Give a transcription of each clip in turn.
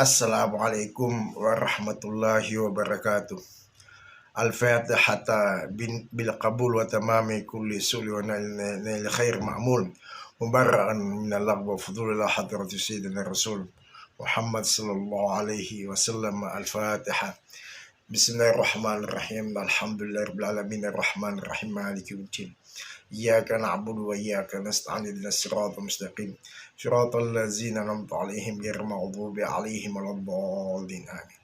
Assalamualaikum warahmatullahi wabarakatuh. Al-Fatihata bil qabul wa tamami kulli suli wa nail khair ma'mul. Mubarra'an min al-lagh wa fudulillah hadratu sayyidina Rasul Muhammad sallallahu alaihi wasallam. Al-Fatiha. Bismillahirrahmanirrahim. Alhamdulillahi rabbil alamin arrahmanir rahim maliki yaumiddin. Iyyaka na'budu wa iyyaka nasta'in ihdinas siratal mustaqim. Siratal ladzina an'amta 'alaihim ghairil maghdubi 'alaihim waladdallin. Amin.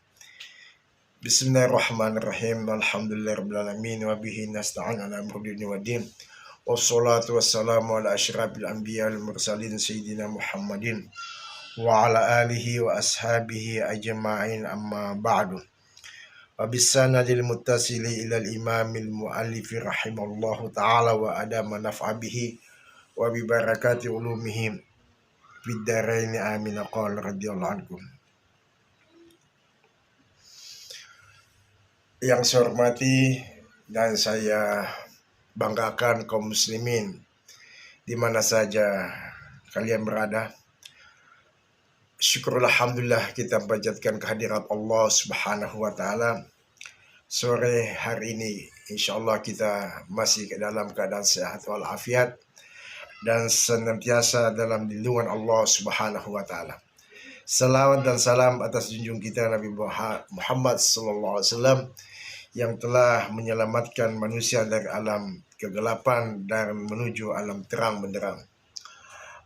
Bismillahirrahmanirrahim. Alhamdulillahirabbil alamin wa bihi nasta'in 'ala umuri dunya waddin. Wassalatu wassalamu ala asyrafil anbiya wal mursalin sayyidina Muhammadin wa ala alihi wa ashabihi ajma'in, amma ba'du. Wabisanadil muttasili ilal imamil mu'allifi rahimallahu ta'ala wa adama naf'a bihi wa bibarakati ulumihim biddaraini amin. Qala radhiyallahu ankum. Yang saya hormati dan saya banggakan kaum muslimin di mana saja kalian berada, syukur alhamdulillah kita panjatkan kehadirat Allah Subhanahu wa taala. Sore hari ini insyaallah kita masih ke dalam keadaan sehat walafiat dan senantiasa dalam lindungan Allah Subhanahu wa taala. Salawat dan salam atas junjung kita Nabi Muhammad sallallahu alaihi wasallam yang telah menyelamatkan manusia dari alam kegelapan dan menuju alam terang benderang.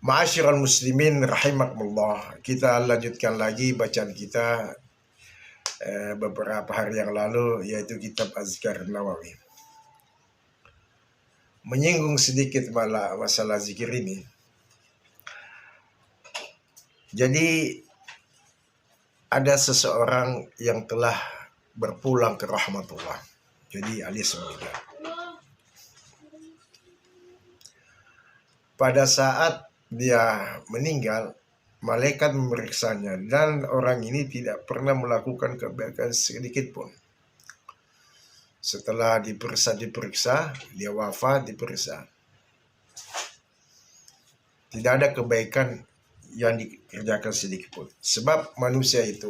Ma'asyiral muslimin rahimakumullah. Kita lanjutkan lagi bacaan kita beberapa hari yang lalu, yaitu kitab Azkar Nawawi. Menyinggung sedikit masalah zikir ini. Jadi ada seseorang yang telah berpulang ke rahmatullah. Jadi alias meninggal. Pada saat dia meninggal, malaikat memeriksanya dan orang ini tidak pernah melakukan kebaikan sedikit pun. Setelah diperiksa, dia wafat, diperiksa. Tidak ada kebaikan yang dikerjakan sedikit pun. Sebab manusia itu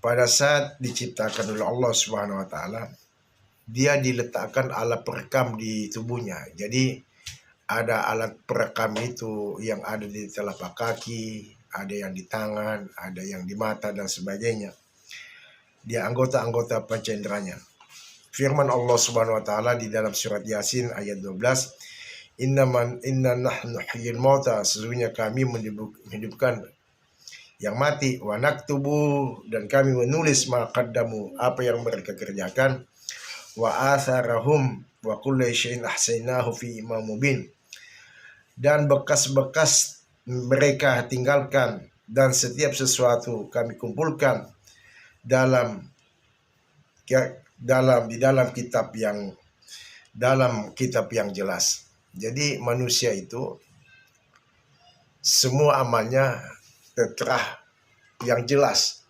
pada saat diciptakan oleh Allah Subhanahu wa taala, dia diletakkan alat perekam di tubuhnya. Jadi ada alat perekam itu yang ada di telapak kaki, ada yang di tangan, ada yang di mata dan sebagainya. Dia anggota-anggota pancenderanya. Firman Allah Subhanahu wa taala di dalam surat Yasin ayat 12, Inna nahnu nuhyil mauta, sesungguhnya kami menghidupkan yang mati, wa naktubu, dan kami menulis ma qaddamu, apa yang mereka kerjakan, wa atharahum wa kullu syai'in ahsaynahu fi imam mubin, dan bekas-bekas mereka tinggalkan dan setiap sesuatu kami kumpulkan di dalam kitab yang jelas. Jadi manusia itu semua amalnya tertera yang jelas,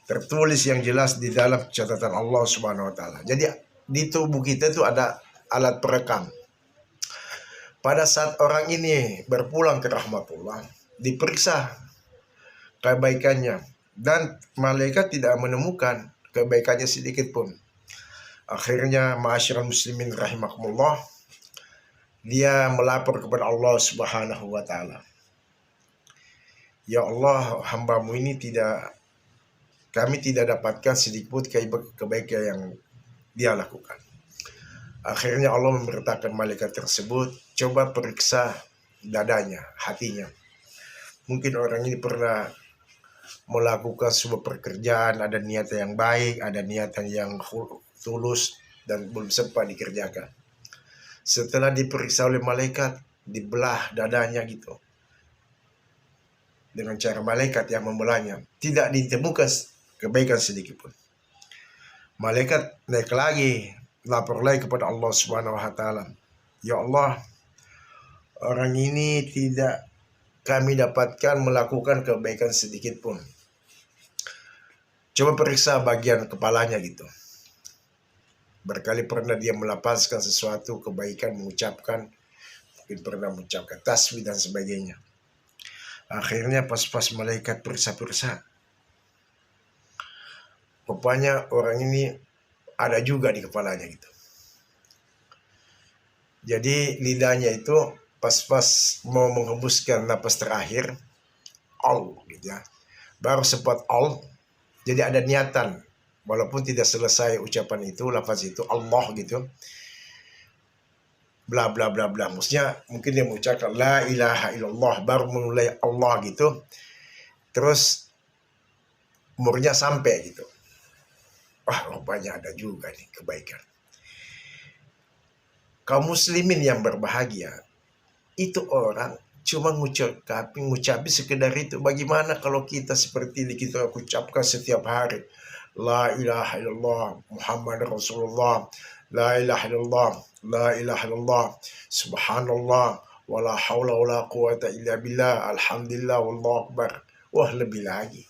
tertulis yang jelas di dalam catatan Allah Subhanahu wa taala. Jadi di tubuh kita itu ada alat perekam. Pada saat orang ini berpulang ke rahmatullah, diperiksa kebaikannya dan malaikat tidak menemukan kebaikannya sedikit pun. Akhirnya ma'asyiral muslimin rahimakumullah, dia melapor kepada Allah Subhanahu wa taala. Ya Allah, hamba-Mu ini kami tidak dapatkan sedikit pun kebaikan yang dia lakukan. Akhirnya Allah memerintahkan malaikat tersebut, coba periksa dadanya, hatinya. Mungkin orang ini pernah melakukan sebuah pekerjaan, ada niatan yang baik, ada niatan yang tulus dan belum sempat dikerjakan. Setelah diperiksa oleh malaikat, dibelah dadanya gitu. Dengan cara malaikat yang membelahnya, tidak ditemukan kebaikan sedikit pun. Malaikat naik lagi, lapor lagi kepada Allah Subhanahu wa taala. Ya Allah, orang ini tidak kami dapatkan melakukan kebaikan sedikit pun. Coba periksa bagian kepalanya gitu. Berkali pernah dia melapaskan sesuatu kebaikan, mengucapkan, mungkin pernah mengucapkan tasbih dan sebagainya. Akhirnya pas-pas malaikat persa-persa, rupanya orang ini ada juga di kepalanya gitu. Jadi lidahnya itu pas-pas mau menghembuskan napas terakhir, al gitu ya. Baru sempat al, jadi ada niatan. Walaupun tidak selesai ucapan itu, lafaz itu, Allah gitu. Bla bla bla bla. Maksudnya mungkin dia mengucapkan la ilaha illallah, baru memulai Allah gitu. Terus umurnya sampai gitu. Wah, rupanya ada juga nih kebaikan. Kaum muslimin yang berbahagia, itu orang cuma ngucapin sekedar itu. Bagaimana kalau kita seperti ini, kita ucapkan setiap hari la ilaha illallah Muhammad Rasulullah, la ilaha illallah, la ilaha illallah, subhanallah, wala haula wala quwata illa billah, alhamdulillah, wallahu akbar. Wah, lebih lagi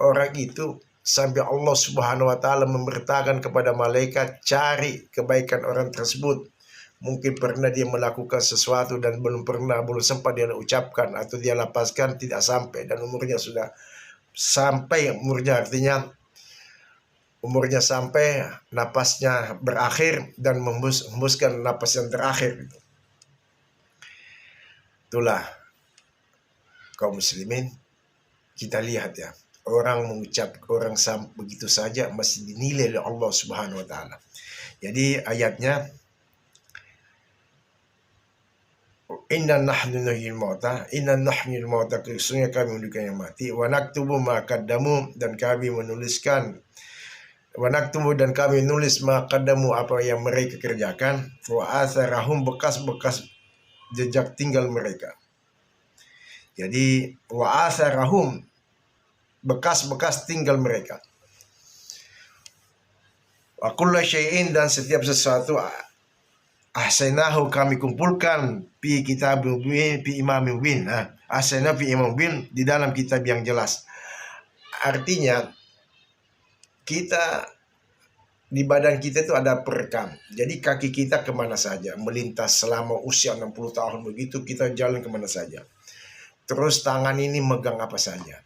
orang itu sampai Allah Subhanahu wa taala memerintahkan kepada malaikat cari kebaikan orang tersebut. Mungkin pernah dia melakukan sesuatu dan belum sempat dia ucapkan atau dia lapaskan, tidak sampai, dan umurnya sudah sampai, umurnya sampai, napasnya berakhir dan menghembuskan napas yang terakhir. Itulah kaum muslimin, kita lihat ya, orang begitu saja masih dinilai oleh Allah Subhanahu wa taala. Jadi ayatnya, inna nahnu nuhyil mauta, inna nuhyil mauta, sesungguhnya kami mendudukan yang mati, wa naktubu ma qaddamu, dan kami menuliskan, wa naktubu, dan kami nulis ma qaddamu, apa yang mereka kerjakan, wa atharahum, bekas-bekas jejak tinggal mereka. Jadi wa atharahum, bekas-bekas tinggal mereka. Wa kullu syai'in, dan setiap sesuatu, ahsanahu, kami kumpulkan, fi kitabim mubin, fi imamin mubin. Ahsana fi imam mubin, di dalam kitab yang jelas. Artinya kita di badan kita itu ada perekam. Jadi kaki kita kemana saja, melintas selama usia 60 tahun begitu, kita jalan kemana saja. Terus tangan ini megang apa saja,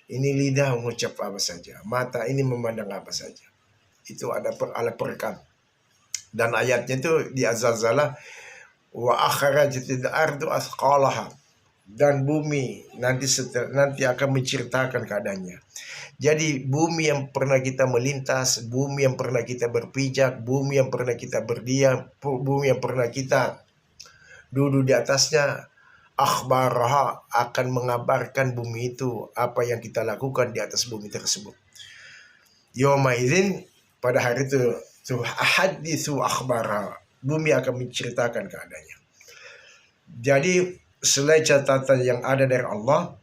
ini lidah mengucap apa saja, mata ini memandang apa saja. Itu ada alat perekam. Dan ayatnya itu di Az-Zalzalah, wa akhrajatil ardu athqalaha, dan bumi nanti akan menceritakan keadaannya. Jadi bumi yang pernah kita melintas, bumi yang pernah kita berpijak, bumi yang pernah kita berdiam, bumi yang pernah kita duduk di atasnya, akhbaraha, akan mengabarkan bumi itu apa yang kita lakukan di atas bumi tersebut. Yawma idzin, pada hari itu, ahaditsu akhbaraha, bumi akan menceritakan keadaannya. Jadi selain catatan yang ada dari Allah,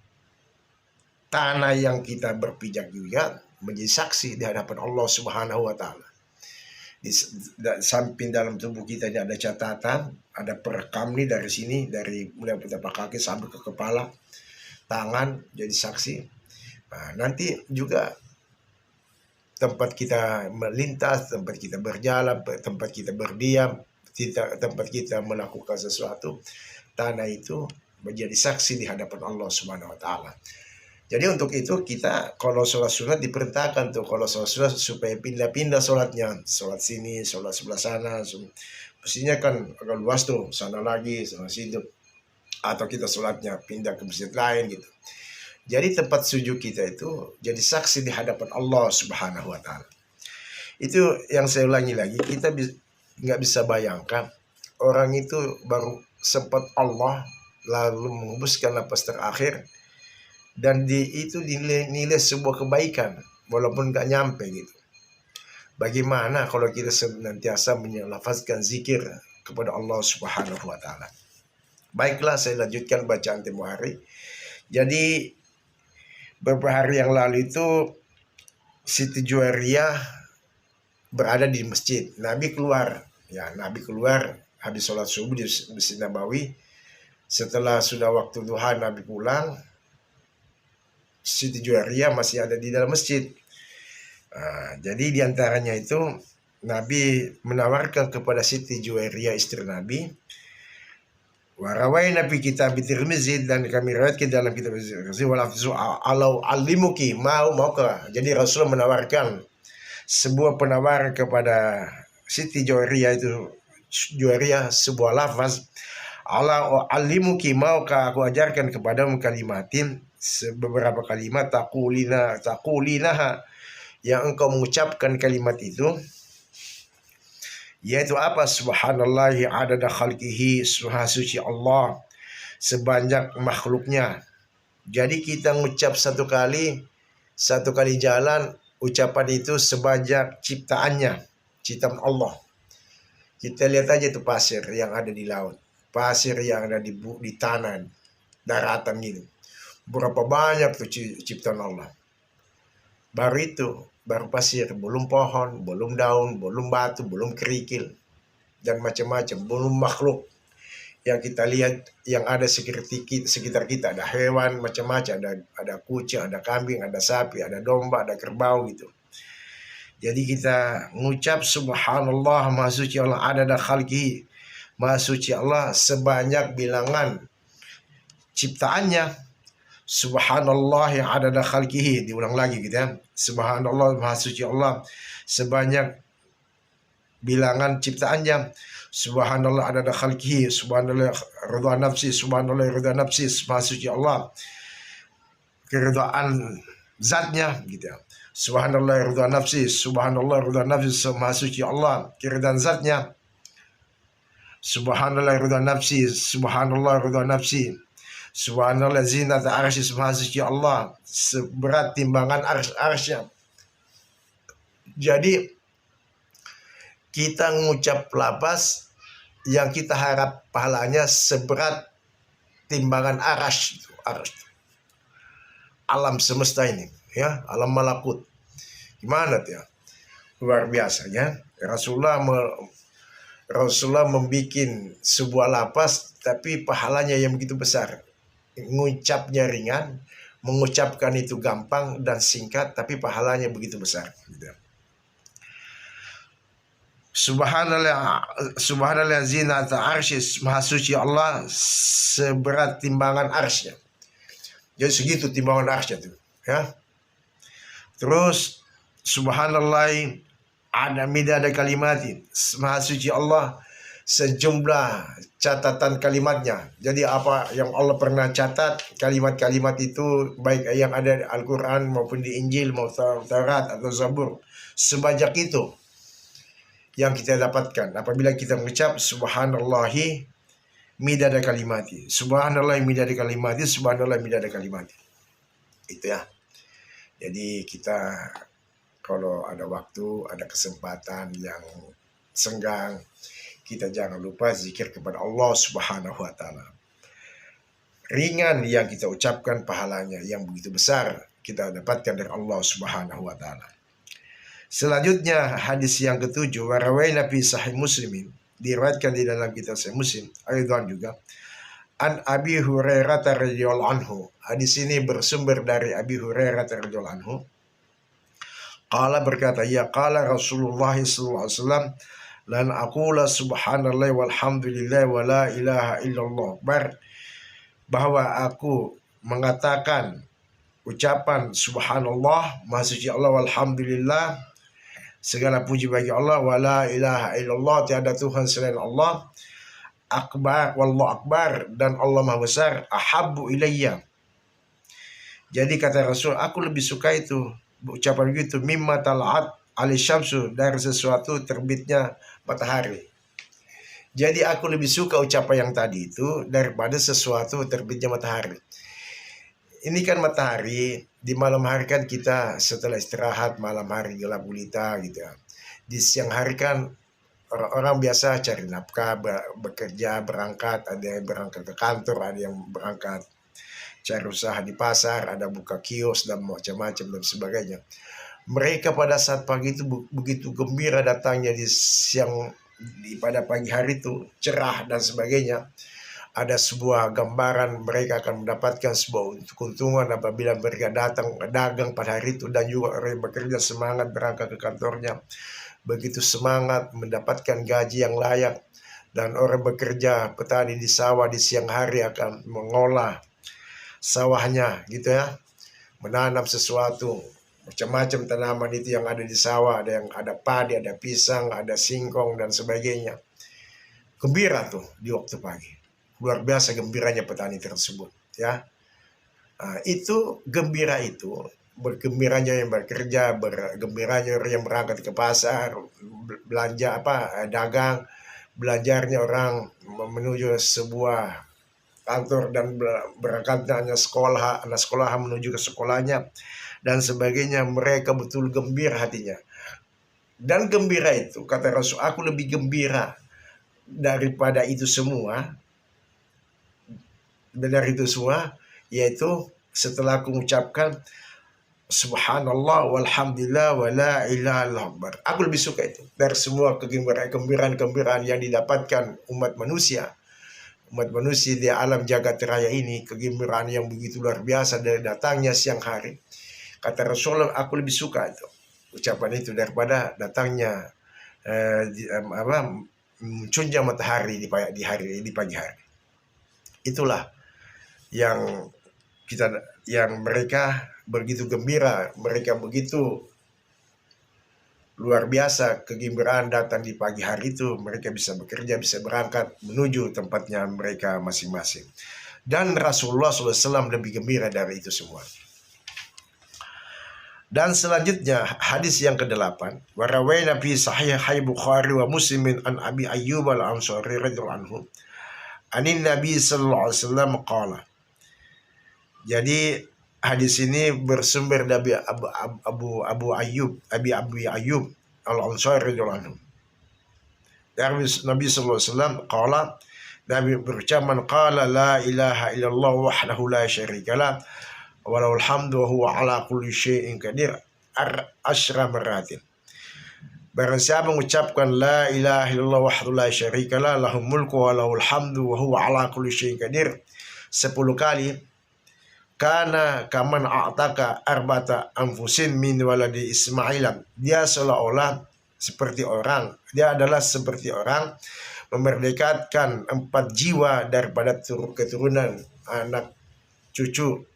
tanah yang kita berpijak juga menjadi saksi di hadapan Allah Subhanahu wa taala. Di samping dalam tubuh kita ini ada catatan, ada perekam nih dari sini, dari mulai telapak kaki sampai ke kepala, tangan jadi saksi. Nah, nanti juga tempat kita melintas, tempat kita berjalan, tempat kita berdiam, tempat kita melakukan sesuatu, tanah itu menjadi saksi di hadapan Allah Subhanahu wa taala. Jadi untuk itu kita kalau sholat sunat diperintahkan tuh, kalau sholat sunat supaya pindah-pindah sholatnya, sholat sini, sholat sebelah sana. Mestinya kan agak luas tuh, sana lagi, sana situ. Atau kita sholatnya pindah ke masjid lain gitu. Jadi tempat sujud kita itu jadi saksi di hadapan Allah Subhanahu wa taala. Itu yang saya ulangi lagi, kita nggak bisa bayangkan orang itu baru sempat Allah lalu menghembuskan napas terakhir, dan itu nilai sebuah kebaikan walaupun gak nyampe gitu. Bagaimana kalau kita senantiasa melafazkan zikir kepada Allah Subhanahu wa taala. Baiklah, saya lanjutkan bacaan tempo hari. Jadi beberapa hari yang lalu itu Siti Juwairiyah berada di masjid. Nabi keluar habis sholat subuh di Masjid Nabawi. Setelah sudah waktu duha, Nabi pulang. Siti Juwairiyah masih ada di dalam masjid. Jadi diantaranya itu Nabi menawarkan kepada Siti Juwairiyah, istri Nabi, Warawaina fi kitab Tirmizi, dan kami riwayatkan dalam kitab Tirmizi, walafzu alau alimuki, mau ke. Jadi Rasul menawarkan sebuah penawaran kepada Siti Juwairiyah itu, Juwairiyah, sebuah lafaz, ala alimuki, maukah aku ajarkan kepadamu kalimatin, beberapa kalimat, takulinaha, yang engkau mengucapkan kalimat itu, yaitu apa? Subhanallahi adada khalqihi, Maha suci Allah sebanyak makhluknya. Jadi kita mengucap satu kali jalan, ucapan itu sebanyak ciptaannya, ciptaan Allah. Kita lihat aja itu pasir yang ada di laut, pasir yang ada di tanah, daratan gitu. Berapa banyak tuh ciptaan Allah. Baru pasir, belum pohon, belum daun, belum batu, belum kerikil, dan macam-macam, belum makhluk yang kita lihat yang ada sekitar kita. Ada hewan macam-macam, ada kucing, ada kambing, ada sapi, ada domba, ada kerbau gitu. Jadi kita mengucap subhanallah, maha suci Allah, adada khalqihi, maha suci Allah sebanyak bilangan ciptaannya. Subhanallah yang adada khalqihi, diulang lagi gitu ya. Subhanallah, maha suci Allah sebanyak bilangan ciptaannya. Subhanallah adada khalqihi, subhanallah ridha nafsi, subhanallah ridha nafsi, maha suci Allah keridhaan zatnya gitu ya. Subhanallah ridha nafsi, subhanallah ridha nafsi, maha suci Allah keridhaan zatnya. Subhanallah ridha nafsi, subhanallah ridha nafsi, subhanallah zinata arsy, maha suci Allah seberat timbangan arsy-nya. Jadi kita mengucap lafaz yang kita harap pahalanya seberat timbangan arsy, alam semesta ini ya, alam malakut. Gimana tuh ya? Luar biasa ya. Rasulullah membuat sebuah lafaz tapi pahalanya yang begitu besar. Mengucapnya ringan, mengucapkan itu gampang dan singkat, tapi pahalanya begitu besar gitu. Subhanallah zinata arsy, maha suci Allah seberat timbangan arsy-nya. Jadi segitu timbangan arsy itu ya. Terus subhanallah ada kalimatin, maha suci Allah sejumlah catatan kalimatnya. Jadi apa yang Allah pernah catat, kalimat-kalimat itu baik yang ada di Al-Quran maupun di Injil maupun Taurat atau Zabur, sebanyak itu yang kita dapatkan apabila kita mengucap subhanallahi midada kalimati, subhanallah midada kalimati, subhanallah midada kalimati. Itu ya. Jadi kita kalau ada waktu, ada kesempatan yang senggang, kita jangan lupa zikir kepada Allah Subhanahu wa Ta'ala. Ringan yang kita ucapkan, pahalanya yang begitu besar kita dapatkan dari Allah Subhanahu wa Ta'ala. Selanjutnya hadis yang ketujuh, warawaina fi sahih Muslimin, diriwayatkan di dalam kitab Sahih Muslim, aidan juga an Abi Hurairah radhiyallahu anhu. Hadis ini bersumber dari Abi Hurairah radhiyallahu anhu. Qala berkata, ya qala Rasulullah sallallahu alaihi wasallam, lan aqula subhanallah walhamdulillah wa la ilaha illallah, bahwa aku mengatakan ucapan subhanallah, maha suci Allah, walhamdulillah segala puji bagi Allah, wa la ilaha illallah tiada Tuhan selain Allah, akbar wallahu akbar dan Allah maha besar, ahabbu ilayya. Jadi kata Rasul, aku lebih suka itu ucapan begitu, mimma tal'at ali syamsu, dari sesuatu terbitnya matahari. Jadi aku lebih suka ucapan yang tadi itu daripada sesuatu terbitnya matahari. Ini kan matahari, di malam hari kan kita setelah istirahat, malam hari gelap gulita gitu ya. Di siang hari kan orang biasa cari nafkah, bekerja, berangkat, ada yang berangkat ke kantor, ada yang berangkat cari usaha di pasar, ada buka kios dan macam-macam dan sebagainya. Mereka pada saat pagi itu begitu gembira datangnya pada pagi hari itu, cerah dan sebagainya. Ada sebuah gambaran mereka akan mendapatkan sebuah keuntungan apabila mereka datang dagang pada hari itu, dan juga orang yang bekerja semangat berangkat ke kantornya, begitu semangat mendapatkan gaji yang layak, Dan orang bekerja, petani di sawah di siang hari akan mengolah sawahnya gitu ya, menanam sesuatu, macam-macam tanaman itu yang ada di sawah, ada padi, ada pisang, ada singkong dan sebagainya. Gembira tuh di waktu pagi. Luar biasa gembiranya petani tersebut ya. Nah, itu gembira itu, bergembiranya yang bekerja, bergembiranya yang berangkat ke pasar, belanja dagang, belajarnya orang menuju sebuah kantor dan berangkatnya sekolah, anak sekolah menuju ke sekolahnya dan sebagainya. Mereka betul gembira hatinya. Dan gembira itu, kata Rasul, aku lebih gembira daripada itu semua, yaitu setelah aku mengucapkan subhanallah walhamdulillah wa la ilaha illallah. Aku lebih suka itu dari semua kegembiraan-kegembiraan yang didapatkan umat manusia di alam jagat raya ini. Kegembiraan yang begitu luar biasa dari datangnya siang hari. Kata Rasulullah, aku lebih suka itu ucapan itu daripada datangnya munculnya matahari di pagi hari. Itulah yang mereka begitu gembira, mereka begitu luar biasa kegembiraan datang di pagi hari itu. Mereka bisa bekerja, bisa berangkat menuju tempatnya mereka masing-masing. Dan Rasulullah SAW lebih gembira dari itu semua. Dan selanjutnya hadis yang ke-8, warawayna fi sahih Bukhari wa Muslimin an Abi Ayyub al-Ansari radhiyallahu anhu anin Nabi sallallahu alaihi wasallam qala. Jadi hadis ini bersumber dari Abu Ayyub al-Ansari radhiyallahu anhu. Dari Nabi sallallahu alaihi wasallam qala, Nabi berucapan, qala la ilaha illallah wahdahu la syarikalah walahul hamdu wa huwa ala kulli syai'in qadir asyra maratin. Barang siapa mengucapkan la ilaha illallah wahdahu la syarikalah lahul mulku wa lahul hamdu wa huwa ala kulli syai'in qadir 10 kali, kana kaman a'taka arbata anfusin min waladi Ismailan. Dia adalah seperti orang memerdekakan 4 jiwa daripada keturunan anak cucu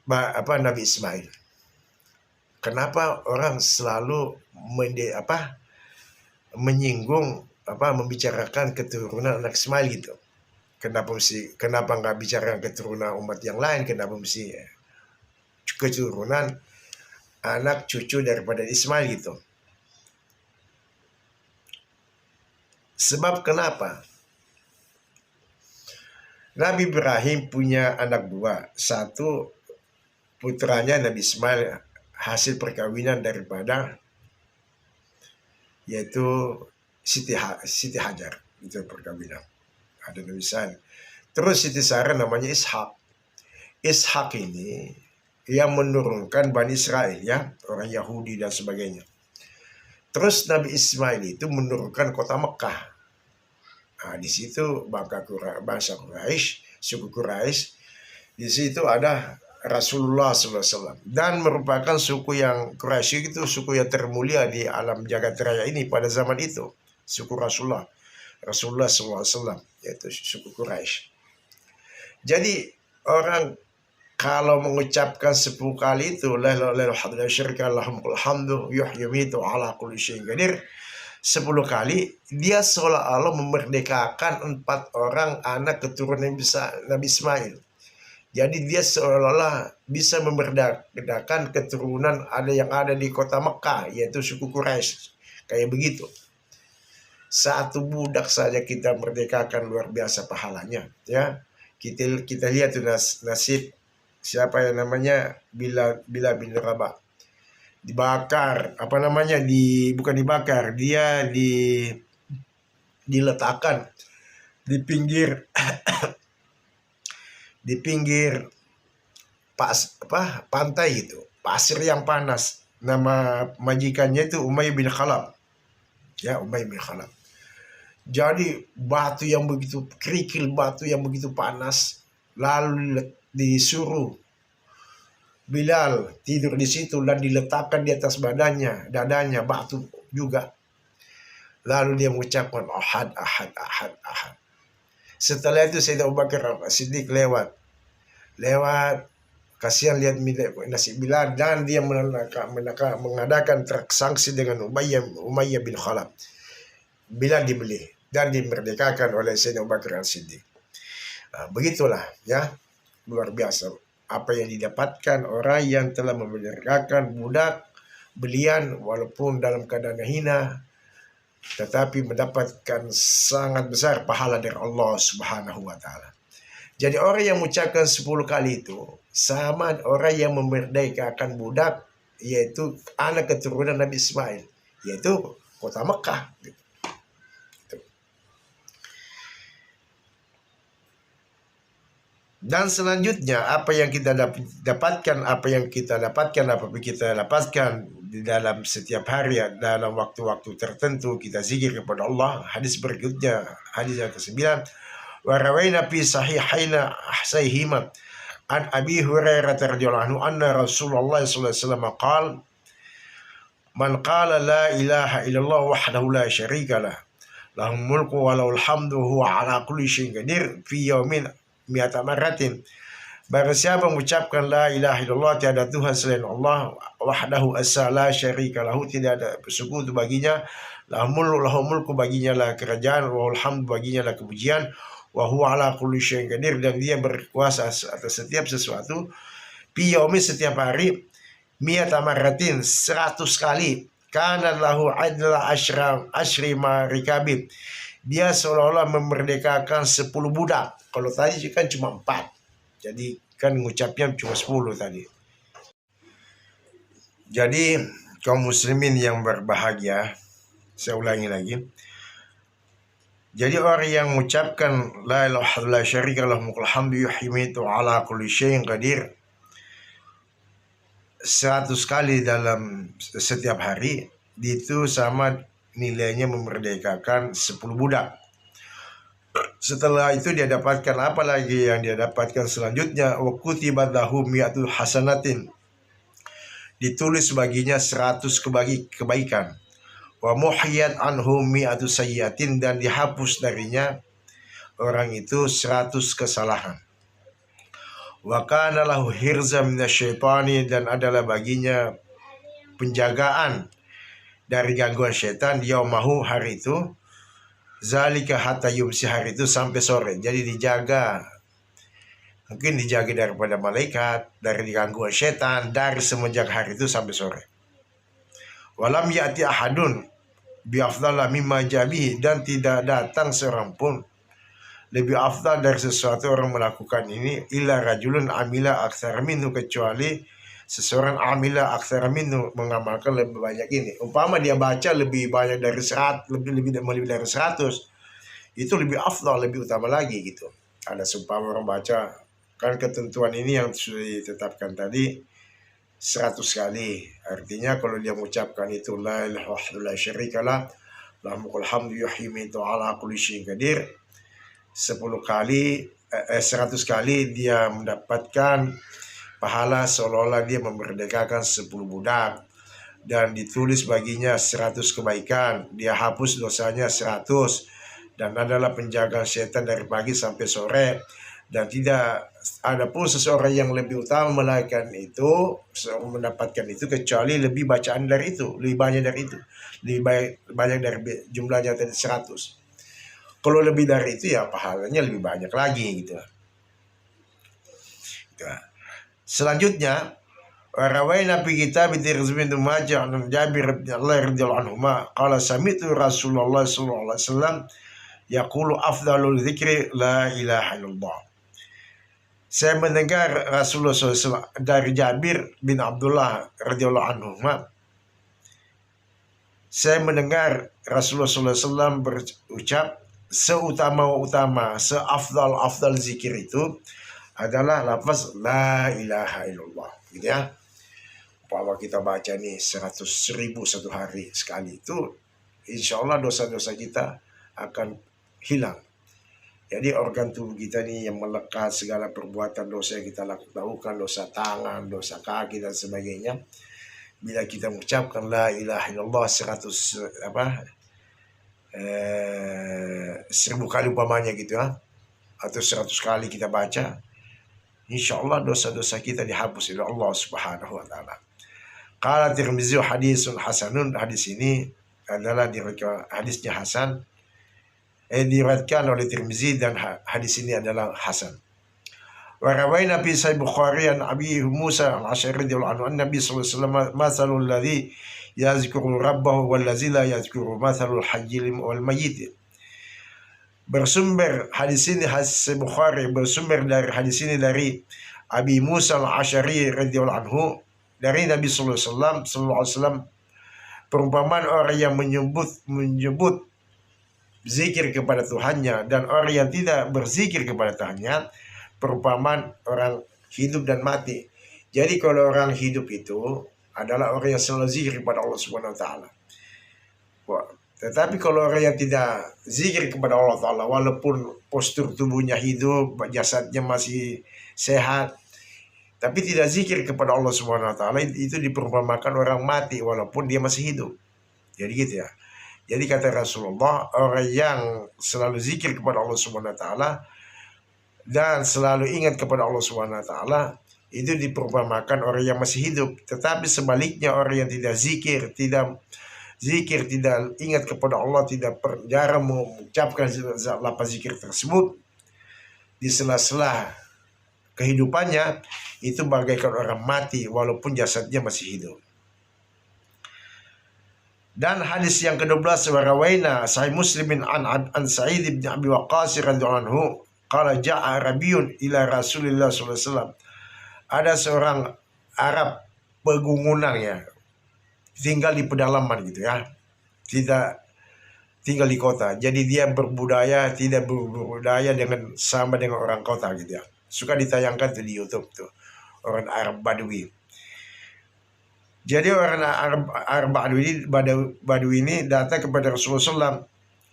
Nabi Ismail. Kenapa orang selalu menyinggung membicarakan keturunan anak Ismail gitu? Kenapa nggak bicara keturunan umat yang lain? Kenapa mesti keturunan anak cucu daripada Ismail gitu? Sebab kenapa? Nabi Ibrahim punya anak 2. Satu putranya Nabi Ismail hasil perkawinan daripada yaitu Siti Hajar, itu perkawinan. Ada Nabi Ismail. Terus Siti Sarah namanya Ishak. Ishak ini yang menurunkan Bani Israel ya, orang Yahudi dan sebagainya. Terus Nabi Ismail itu menurunkan kota Mekah. Nah, di situ bangsa Quraisy, suku Quraisy. Di situ ada Rasulullah SAW dan merupakan suku yang Quraisy itu suku yang termulia di alam jagat raya ini pada zaman itu. Suku Rasulullah SAW, yaitu suku Quraisy. Jadi orang kalau mengucapkan 10 kali itu la ilaha illallah syarika lahul hamdu yuhyitu ala kulli syai'in qadir 10 kali, dia seolah-olah memerdekakan 4 orang anak keturunan Nabi Ismail. Jadi dia seolah-olah bisa memerdekakan keturunan yang ada di kota Mekah, yaitu suku Quraisy. Kayak begitu. Satu budak saja kita merdekakan, luar biasa pahalanya ya. Kita lihat tuh nasib siapa yang namanya Bilal bin Rabah. Dibakar, bukan dibakar, dia diletakkan di pinggir pantai itu, pasir yang panas. Nama majikannya itu Umayyah bin Khalaf. Ya, Umayyah bin Khalaf. Jadi batu yang begitu kerikil, batu yang begitu panas, lalu disuruh Bilal tidur di situ dan diletakkan di atas dadanya batu juga. Lalu dia mengucapkan ahad, ahad, ahad, ahad. Setelah itu Sayyidina Abu Bakar Siddiq lewat. Kasihan lihat nasib Bilal, dan dia mengadakan transaksi dengan Umayyah bin Khalaf. Bilal dibeli dan dimerdekakan oleh Sayyidina Abu Bakar Siddiq. Nah, begitulah ya, luar biasa apa yang didapatkan orang yang telah memerdekakan budak belian walaupun dalam keadaan hina, tetapi mendapatkan sangat besar pahala dari Allah Subhanahu wa taala. Jadi orang yang mengucapkan 10 kali itu sama orang yang memerdekakan budak, yaitu anak keturunan Nabi Ismail, yaitu kota Mekah. Dan selanjutnya apa yang kita dapatkan di dalam setiap hari, dalam waktu-waktu tertentu kita zikir kepada Allah. Hadis berikutnya, hadis yang ke-9, wa rawaina fi sahihaina ahsayhima an Abi Hurairah radhiyallahu anhu anna Rasulullah sallallahu alaihi wasallam qala man qala la ilaha illallah wahdahu la syarika lah lahul mulku wa lahul hamdu huwa ala kulli syai'in qadir fi yaumin mi'ata marratin. Barang siapa mengucapkan la ilaha illallah, tiada Tuhan selain Allah, wahdahu asa la syarika lahu, tidak ada bersekutu baginya, lahul mulku baginya lah kerajaan, wa lahul hamdu baginya lah kepujian, wa huwa ala kulli syai'in qadir, dan dia berkuasa atas setiap sesuatu, fi yaumin setiap hari, mi'ata marratin 100 kali, kana lahu adla ashri marikabin, dia seolah-olah memerdekakan 10 budak. Kalau tadi kan cuma 4, jadi kan ngucapnya cuma 10 tadi. Jadi kaum muslimin yang berbahagia, saya ulangi lagi. Jadi orang yang mengucapkan la ilaha illallah syarika lahu mulkul hamdu yuhyitu ala kulli syai'in qadir 100 kali dalam setiap hari, itu sama nilainya memerdekakan 10 budak. Setelah itu dia dapatkan apa lagi yang dia dapatkan selanjutnya? Wa kutibat lahu mi'atu hasanatin, ditulis baginya 100 kebaikan. Wa muhiyat anhu mi'atu sayyiatin, dan dihapus darinya orang itu 100 kesalahan. Wa kana lahu hirzam minasyaitani, dan adalah baginya penjagaan dari gangguan syaitan, yaumahu, hari itu, zalika hatta yumsi, hari itu sampai sore. Jadi dijaga, mungkin dijaga daripada malaikat, dari gangguan syaitan, dari semenjak hari itu sampai sore. Walam ya'ti ahadun bi afdala mimma jabihi, dan tidak datang seorang pun lebih afdal dari sesuatu orang melakukan ini, illa rajulun amila aktsara minhu, kecuali seseorang amila aktsara minhu, mengamalkan lebih banyak ini. Umpama dia baca lebih banyak dari 100, lebih dari 100, itu lebih afdal, lebih utama lagi gitu. Ada seumpama orang baca, kan ketentuan ini yang sudah ditetapkan tadi 100 kali. Artinya kalau dia mengucapkan itu la ilaha illallah syarika lah lahul hamdu yuhyitu ala kulli syai'in qadir 10 kali, 100 kali, dia mendapatkan pahala seolah-olah dia memerdekakan 10 budak, dan ditulis baginya 100 kebaikan, dia hapus dosanya 100, dan adalah penjaga setan dari pagi sampai sore, dan tidak ada pun seseorang yang lebih utama melakukan itu, mendapatkan itu, kecuali lebih bacaan dari itu, lebih banyak dari itu, lebih banyak dari jumlahnya tadi 100. Kalau lebih dari itu ya pahalanya lebih banyak lagi gitu. Selanjutnya, rawaina fi kitab Tirmidzi bin Majah an Jabir bin Allah radhiyallahu anhu qala sami'tu Rasulullah sallallahu alaihi wasallam yaqulu afdalul dzikri la ilaha illallah. Saya mendengar Rasulullah SAW dari Jabir bin Abdullah radhiyallahu anhu. Saya mendengar Rasulullah SAW berucap, seutama-utama, seafdal zikir itu adalah lafaz la ilaha illallah, gitu ya. Kalau kita baca nih 100.000 satu hari sekali, itu insya Allah dosa-dosa kita akan hilang. Jadi organ tubuh kita nih yang melekat segala perbuatan dosa yang kita lakukan, dosa tangan, dosa kaki dan sebagainya, bila kita mengucapkan la ilaha illallah 100 1000 kali umpamanya gitu ya, atau 100 kali kita baca, insya Allah dosa-dosa kita dihapus oleh Allah Subhanahu wa Ta'ala. Qala Tirmizi hadisun hasanun, hadis ini adalah hadisnya hasan, diriwayatkan oleh Tirmizi dan hadis ini adalah hasan. Wa rawaina fi sahih Bukhari an Abi Musa al-Asy'ari radhiyallahu anhu an-nabi sallallahu alaihi wasallam mathalul ladzi yazkuru rabbahu wal ladzi la yazkuru mathalul hayyil wal mayyit. Bersumber hadis ini, hadis Bukhari bersumber dari hadis ini dari Abi Musa al-Asy'ari radhiyallahu anhu dari Nabi sallallahu alaihi wasallam, perumpamaan orang yang menyebut zikir kepada Tuhannya dan orang yang tidak berzikir kepada Tuhannya, perumpamaan orang hidup dan mati. Jadi kalau orang hidup itu adalah orang yang selalu zikir kepada Allah Subhanahu wa Ta'ala. Tetapi kalau orang yang tidak zikir kepada Allah Ta'ala, walaupun postur tubuhnya hidup, jasadnya masih sehat, tapi tidak zikir kepada Allah Subhanahu wa Ta'ala, itu diperumpamakan orang mati walaupun dia masih hidup. Jadi gitu ya. Jadi kata Rasulullah, orang yang selalu zikir kepada Allah Subhanahu wa Ta'ala dan selalu ingat kepada Allah Subhanahu wa Ta'ala, itu diperumpamakan orang yang masih hidup. Tetapi sebaliknya, orang yang tidak zikir, tidak ingat kepada Allah, jarang mengucapkan lafaz zikir tersebut di sela-sela kehidupannya, itu bagaikan orang mati walaupun jasadnya masih hidup. Dan hadis yang ke-12, warawaina sahih Muslimin an Sa'id bin Abi Waqqas radhiyallahu anhu qala ja'a Arabiyyun ila Rasulillah sallallahu alaihi wasallam. Ada seorang Arab pegunungan ya, tinggal di pedalaman gitu ya, tidak tinggal di kota. Jadi dia tidak berbudaya sama dengan orang kota gitu ya. Suka ditayangkan tuh di YouTube tuh, orang Arab Badui. Jadi orang Arab Badui ini datang kepada Rasulullah SAW.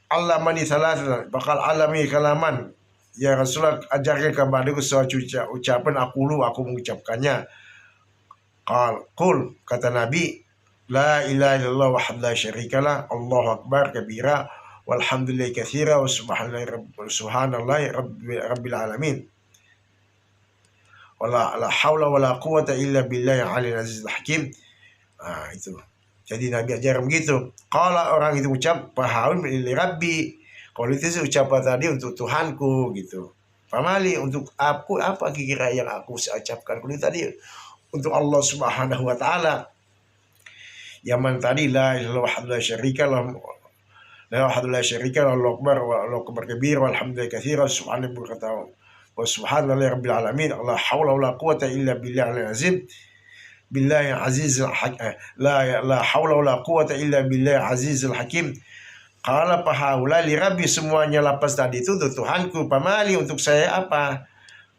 Allah mani salat, bakal alami kalaman. Ya Rasulullah, ajarkan kepadaku suatu ucapan, aku mengucapkannya. Qul, kata Nabi, la ilaha illallah wahdahu la syarikalah, Allahu akbar kabira, walhamdulillahi katsira, wa subhanallahi rabbil alamin. Wala la haula wala quwata illa billahi al-aliyyil azizil hakim. Itu. Jadi Nabi ajar begitu. Kalau orang itu ucap pahaun li rabbi, kalau itu ucapan tadi untuk Tuhanku gitu. Pamali untuk aku, apa kira yang aku ucapkan kalau tadi untuk Allah Subhanahu wa Ta'ala. Yang mana tadi la ilaha illallah la syarika lah, la ilaha syarika lah, Allahu akbar kabir, walhamdulillahi katsira, subhanallahi wa subhanallahi rabbil alamin, la haula wala quwata illa billahil azim. Billahi azizil hakim, la haula wala quwata illa billahi azizil hakim. Qala pahaula li rabbi, semuanya lapas tadi itu untuk Tuhanku, pamali untuk saya apa?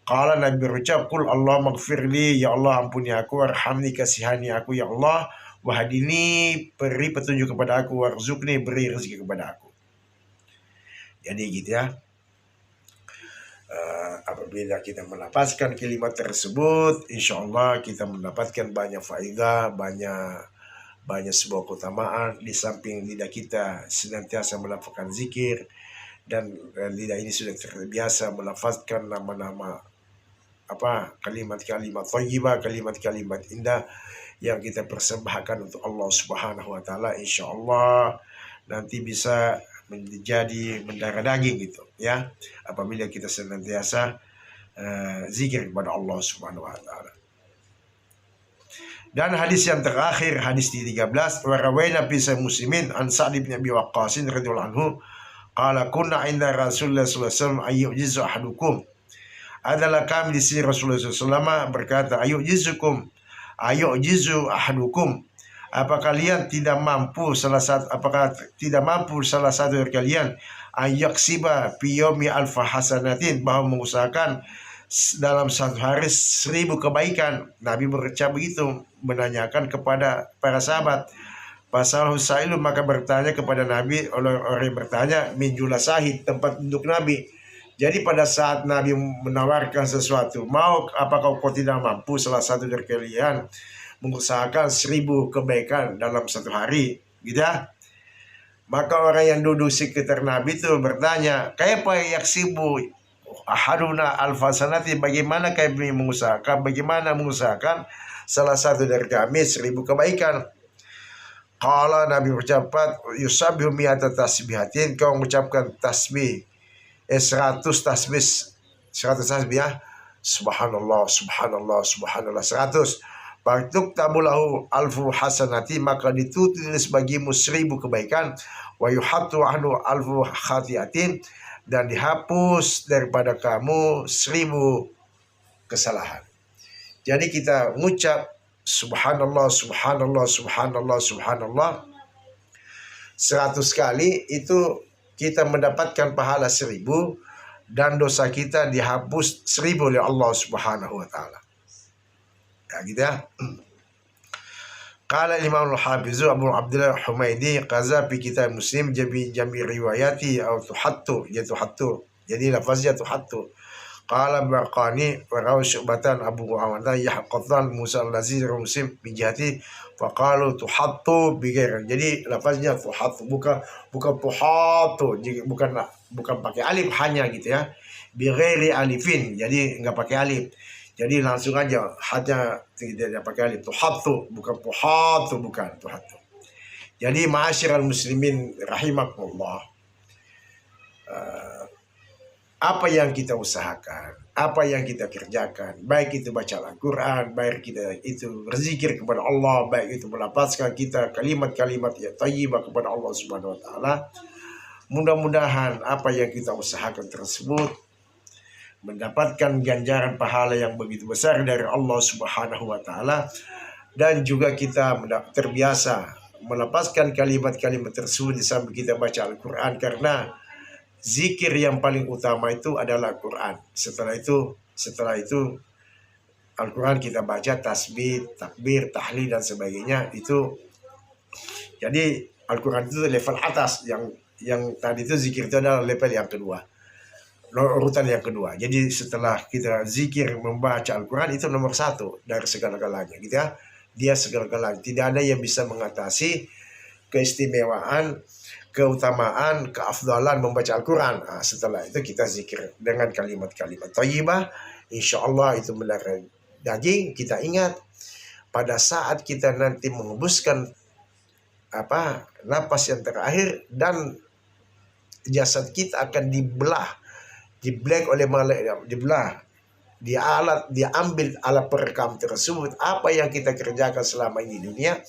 Qala Nabi berucap, qul Allah maghfirli, ya Allah ampuni aku, warhamni kasihani aku ya Allah, wahdini beri petunjuk kepada aku, warzuqni beri rezeki kepada aku. Jadi gitu ya. Apabila kita melapaskan kalimat tersebut, insya Allah kita mendapatkan banyak faedah, banyak sebuah keutamaan. Di samping lidah kita senantiasa melafazkan zikir, dan lidah ini sudah terbiasa melafazkan nama-nama kalimat-kalimat thayyibah, kalimat-kalimat indah yang kita persembahkan untuk Allah Subhanahu wa Ta'ala. Insya Allah nanti bisa menjadi mendarah daging gitu ya, apabila kita senantiasa zikir kepada Allah Subhanahu wa Ta'ala. Dan hadis yang terakhir, hadis di 13, wa rawaina fi sahih Muslimin an Sa'd bin Abi Waqqas radhiyallahu anhu qala kunna inda Rasulullah sallallahu alaihi wasallam ayyujizu ahadukum. Adalah kami di sini Rasulullah SAW berkata, ayyujizu ahadukum, apakah tidak mampu salah satu dari kalian ayaksiba fi yaumi alfa hasanatin, bahwa mengusahakan dalam satu hari 1000 kebaikan. Nabi berucap begitu, menanyakan kepada para sahabat. Pasal Husailu, maka bertanya kepada Nabi orang yang bertanya, min jula sahid, tempat duduk Nabi. Jadi pada saat Nabi menawarkan sesuatu, apakah kau tidak mampu salah satu dari kalian mengusahakan 1000 kebaikan dalam satu hari, gitu ya? Maka orang yang duduk sekitar Nabi itu bertanya, "Kaifa yaksibu ahaduna alfasanati?" Bagaimana kami mengusahakan salah satu dari kami 1000 kebaikan. Qala, Nabi ucapkan, "Yusabbihu mi'ata tasbihatin." Kau mengucapkan tasbih 100 tasbih, 100 tasbih ya. Subhanallah, subhanallah, subhanallah 100. Faktuk tabulahu alfu hasanati, maka ditulis bagimu 1000 kebaikan. Wa yuhattu anhu alfu khatiatin, dan dihapus daripada kamu 1000 kesalahan. Jadi kita mengucap subhanallah, subhanallah, subhanallah, subhanallah 100 kali, itu kita mendapatkan pahala 1000 dan dosa kita dihapus 1000 oleh Allah Subhanahu wa taala. Ya gitu ya. Qala Imam al-Hafiz Abu Abdullah Humaidi qaza fi kitab Muslim jami riwayati atau tuhattu, yaitu hattu. Jadi lafaznya tuhattu. Qala Baqani wa rawi Syu'batan Abu Muhammad yahqatan Musa al-Aziz Muslim bijati faqalu tuhattu bighair. Jadi lafaznya tuhattu, bukan tuhattu, bukan pakai alif hanya gitu ya. Bighairi alifin. Jadi enggak pakai alif. Jadi langsung aja hanya tidak pakai alif. Tuhattu, bukan tuhattu, bukan tuhattu. Jadi ma'asyiral muslimin rahimakumullah. Apa yang kita usahakan, apa yang kita kerjakan, baik itu baca Al-Quran, baik kita itu berzikir kepada Allah, baik itu melapaskan kita kalimat-kalimat yang thayyibah kepada Allah Subhanahu wa taala. Mudah-mudahan apa yang kita usahakan tersebut mendapatkan ganjaran pahala yang begitu besar dari Allah Subhanahu wa taala, dan juga kita terbiasa melepaskan kalimat-kalimat tersebut di samping kita baca Al-Quran, karena zikir yang paling utama itu adalah Al-Quran. Setelah itu Al-Quran kita baca, tasbih, takbir, tahlil dan sebagainya. Itu jadi Al-Quran itu level atas, yang tadi itu zikir itu adalah level yang kedua, urutan yang kedua. Jadi setelah kita zikir membaca Al-Quran itu nomor 1 dari segala-galanya gitu ya. Dia segala-galanya, tidak ada yang bisa mengatasi keistimewaan, keutamaan, keafdalan membaca Al-Quran. Nah, setelah itu kita zikir dengan kalimat-kalimat thayyibah, insya Allah itu mendarah daging. Kita ingat pada saat kita nanti mengembuskan napas yang terakhir, dan jasad kita akan dibelah oleh malaikat, diambil alat perekam tersebut, apa yang kita kerjakan selama ini di dunia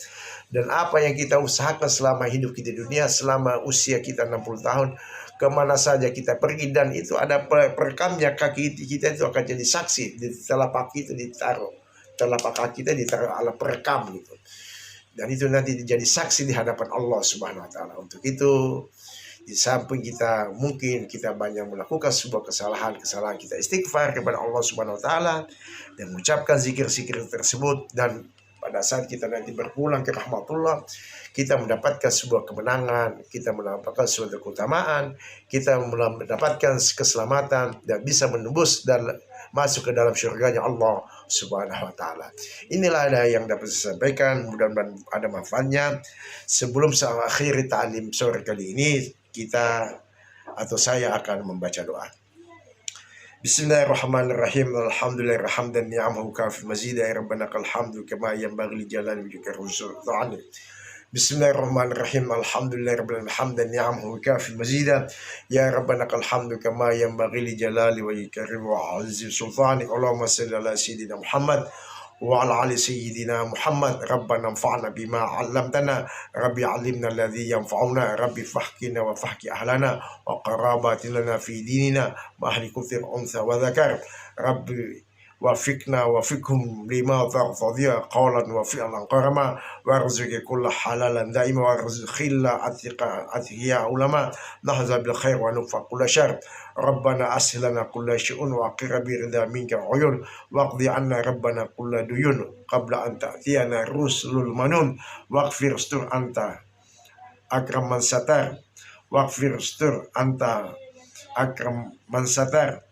dan apa yang kita usahakan selama hidup kita di dunia, selama usia kita 60 tahun, kemana saja kita pergi, dan itu ada perekamnya. Kaki kita itu akan jadi saksi, di telapak kita ditaruh, telapak kaki kita ditaruh alat perekam gitu, dan itu nanti jadi saksi di hadapan Allah Subhanahu wa taala. Untuk itu, di samping kita mungkin kita banyak melakukan sebuah kesalahan, kita istighfar kepada Allah Subhanahu wa taala dan mengucapkan zikir-zikir tersebut, dan pada saat kita nanti berpulang ke rahmatullah, kita mendapatkan sebuah kemenangan, kita mendapatkan suatu keutamaan, kita mendapatkan keselamatan dan bisa menembus dan masuk ke dalam syurganya Allah Subhanahu wa taala. Inilah ada yang dapat saya sampaikan, mudah-mudahan ada manfaatnya. Sebelum saya akhiri ta'lim sore kali ini, saya akan membaca doa. Bismillahirrahmanirrahim. Alhamdulillah hamdan ni'amahu kafi mazida ya rabbana kal hamdu kama yanbaghi li jalali wajhika sultani. Bismillahirrahmanirrahim. Alhamdulillah rabbil hamdan ni'amahu kafi mazida ya rabbana kal hamdu kama yanbaghi li jalali wajhika wa azzi sultani. Allahumma shalli ala sayyidina Muhammad wa ala ali sayyidina Muhammad. Rabbana anfa'na bima 'allamtana, rabbi 'allimna alladhi yanfa'una, rabbi fahkina wa fahki ahlana wa qarabatina fi dinina ma ahli kuthir unsa wa dhakar, rabbi wafiqna wafiqhum lima taqdiya qawlan wa fi'lan qarama warzuqi kulla halalan daima warzuq khilla atiqa ulama nahza bil khair wa nufa kulla syar. Rabbana aslana kulla syu'un wa qira bi ridha minka uyun waqdi anna rabbana kulla duyun qabla an ta'tiyana rusulul manun waqfir stur anta akram man satar waqfir stur anta akram man satar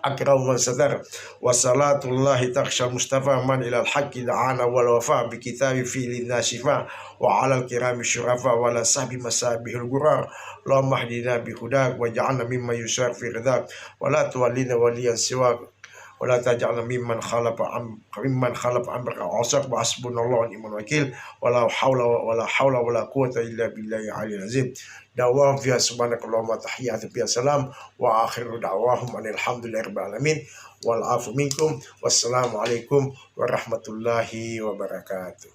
أكرم من ستر وصلاة الله تخشى المصطفى من إلى الحق دعانا والوفاء بكتاب فيه للناس شفاء وعلى الكرام الشرفاء وعلى صحب مسابه الغرار اللهم اهدنا بهداك واجعلنا ممن يسار في رضاك ولا تولينا وليا سواك ولا تجعلنا ممن خلف أمرك عصاك وحسبنا الله ونعم الوكيل ولا حول ولا قوة إلا بالله العلي العظيم. دعواهم فيها سبحانك اللهم وتحيات فيها سلام وآخر دعواهم أن الحمد لله رب العالمين والعفو منكم والسلام عليكم ورحمة الله وبركاته.